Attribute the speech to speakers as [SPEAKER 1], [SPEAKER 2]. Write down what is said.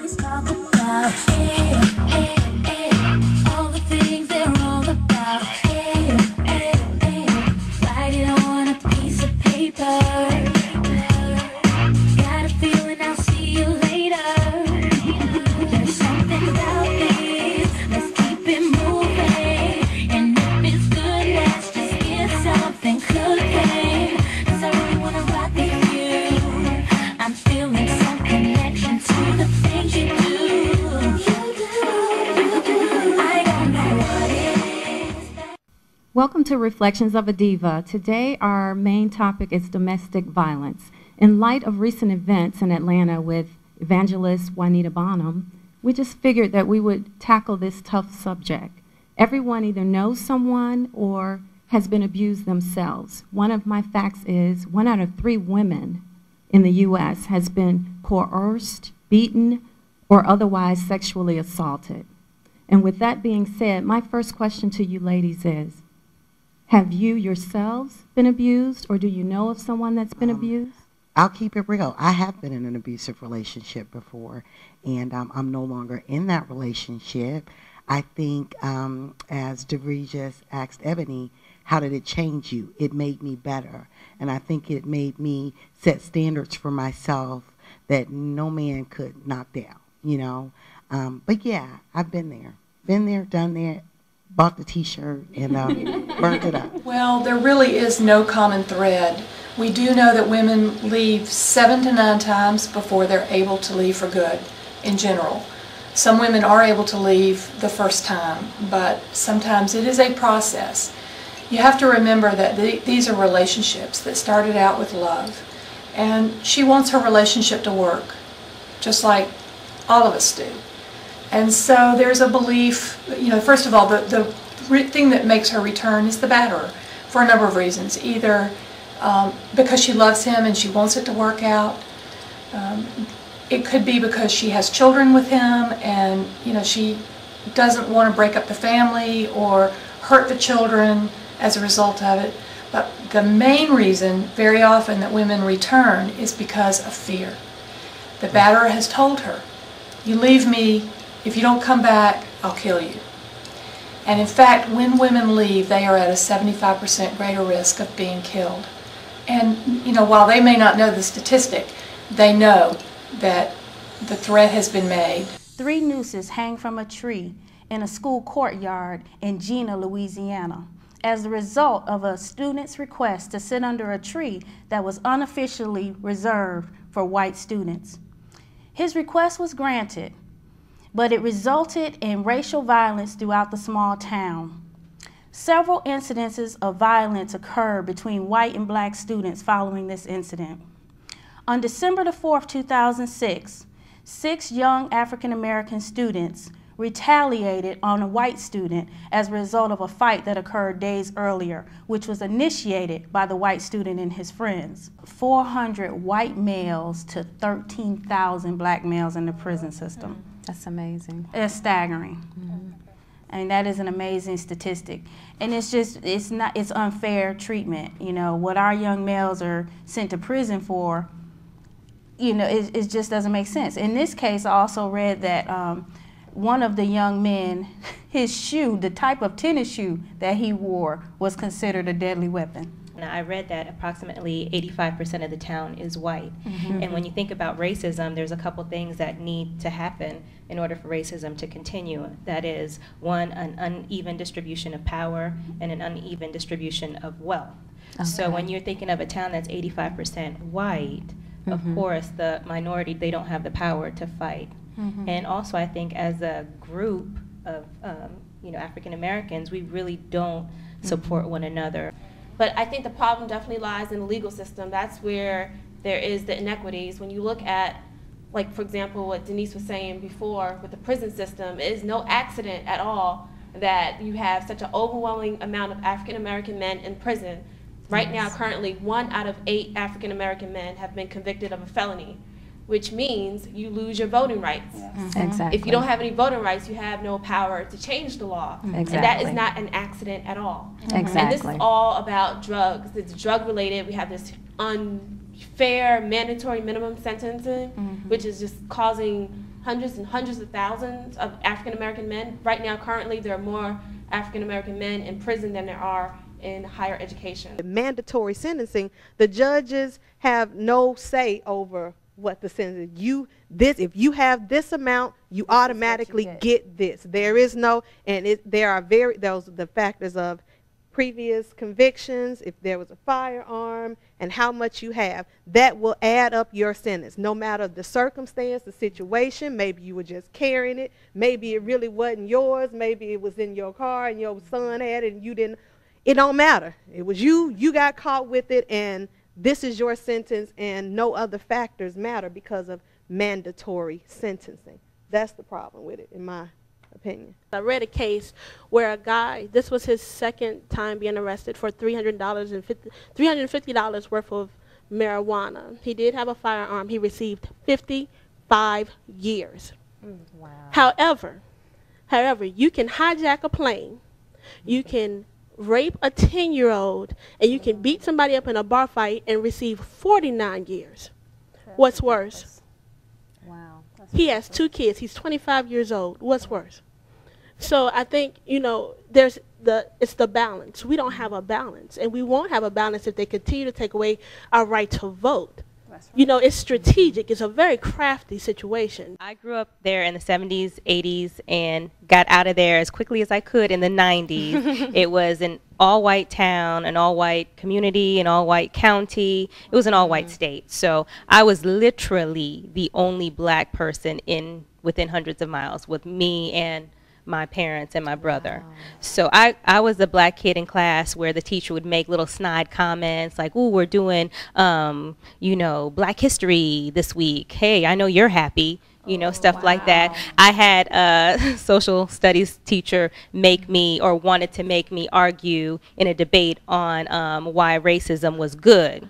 [SPEAKER 1] Let's talk about all the things they're all about. Write it on a piece of paper. Got a feeling I'll see you later. There's something about this. Let's keep it moving. And if it's good, let's just get something cooking. 'Cause I really wanna rock with you. I'm feeling some connection to the things you do. I don't know what it is.
[SPEAKER 2] Welcome to Reflections of a Diva. Today our main topic is domestic violence. In light of recent events in Atlanta with evangelist Juanita Bonham, we just figured that we would tackle this tough subject. Everyone either knows someone or has been abused themselves. One of my facts is 1 out of 3 women in the U.S. has been coerced, beaten, or otherwise sexually assaulted. And with that being said, my first question to you ladies is, have you yourselves been abused, or do you know of someone that's been abused?
[SPEAKER 3] I'll keep it real. I have been in an abusive relationship before, and I'm no longer in that relationship. I think, as DeVries just asked Ebony, how did it change you? It made me better, and I think it made me set standards for myself that no man could knock down, you know. But yeah, I've been there, done that, bought the T-shirt, and burnt it up.
[SPEAKER 4] Well, there really is no common thread. We do know that women leave 7 to 9 times before they're able to leave for good, in general. Some women are able to leave the first time, but sometimes it is a process. You have to remember that these are relationships that started out with love, and she wants her relationship to work, just like all of us do. And so there's a belief, you know, first of all, the thing that makes her return is the batterer, for a number of reasons. Either because she loves him and she wants it to work out. It could be because she has children with him and, you know, she doesn't want to break up the family or hurt the children as a result of it. But the main reason, very often, that women return is because of fear. The batterer has told her, you leave me, if you don't come back, I'll kill you. And in fact, when women leave, they are at a 75% greater risk of being killed. And, you know, while they may not know the statistic, they know that the threat has been made.
[SPEAKER 5] 3 nooses hang from a tree in a school courtyard in Jena, Louisiana, as a result of a student's request to sit under a tree that was unofficially reserved for white students. His request was granted, but it resulted in racial violence throughout the small town. Several incidences of violence occurred between white and black students following this incident. On December the 4th, 2006, 6 young African-American students retaliated on a white student as a result of a fight that occurred days earlier, which was initiated by the white student and his friends. 400 white males to 13,000 black males in the prison system.
[SPEAKER 6] That's amazing.
[SPEAKER 5] It's staggering. And that is an amazing statistic. And it's just, it's unfair treatment. You know, what our young males are sent to prison for, you know, it just doesn't make sense. In this case, I also read that one of the young men, his shoe, the type of tennis shoe that he wore, was considered a deadly weapon.
[SPEAKER 7] Now, I read that approximately 85% of the town is white. And when you think about racism, there's a couple things that need to happen in order for racism to continue. That is, 1, an uneven distribution of power and an uneven distribution of wealth. So when you're thinking of a town that's 85% white, of course, the minority, they don't have the power to fight. And also, I think as a group of you know, African Americans, we really don't support one another.
[SPEAKER 8] But I think the problem definitely lies in the legal system. That's where there is the inequities. When you look at, like, for example, what Denise was saying before with the prison system, it is no accident at all that you have such an overwhelming amount of African American men in prison. Right now, currently, 1 out of 8 African American men have been convicted of a felony, which means you lose your voting rights.
[SPEAKER 6] Exactly.
[SPEAKER 8] If you don't have any voting rights, you have no power to change the law. And that is not an accident at all. And this is all about drugs. It's drug related. We have this unfair mandatory minimum sentencing, which is just causing hundreds and hundreds of thousands of African American men. Right now, currently, there are more African American men in prison than there are in higher education.
[SPEAKER 6] Mandatory sentencing, the judges have no say over what the sentence is. If you have this amount, you automatically get this. There is no, and there are the factors of previous convictions, if there was a firearm, and how much you have. That will add up your sentence, no matter the circumstance, the situation. Maybe you were just carrying it. Maybe it really wasn't yours. Maybe it was in your car and your son had it and you didn't. It don't matter. It was you. You got caught with it, and this is your sentence, and no other factors matter because of mandatory sentencing. That's the problem with it, in my opinion.
[SPEAKER 9] I read a case where a guy, this was his second time being arrested for $350 worth of marijuana. He did have a firearm. He received 55 years.
[SPEAKER 7] Wow.
[SPEAKER 9] However, you can hijack a plane, you can rape a 10-year-old, and you can beat somebody up in a bar fight and receive 49 years. What's worse?
[SPEAKER 7] Wow.
[SPEAKER 9] He has 2 kids. He's 25 years old. What's worse? So I think, you know, it's the balance. We don't have a balance, and we won't have a balance if they continue to take away our right to vote. Right. You know, it's strategic. It's a very crafty situation.
[SPEAKER 7] I grew up there in the 70s, 80s, and got out of there as quickly as I could in the 90s. It was an all-white town, an all-white community, an all-white county. It was an all-white state. So I was literally the only black person within hundreds of miles, with me and my parents and my brother. Wow. So I was the black kid in class where the teacher would make little snide comments like, "Ooh, we're doing, you know, Black History this week. Hey, I know you're happy." You know, stuff like that. I had a social studies teacher wanted to make me argue in a debate on why racism was good.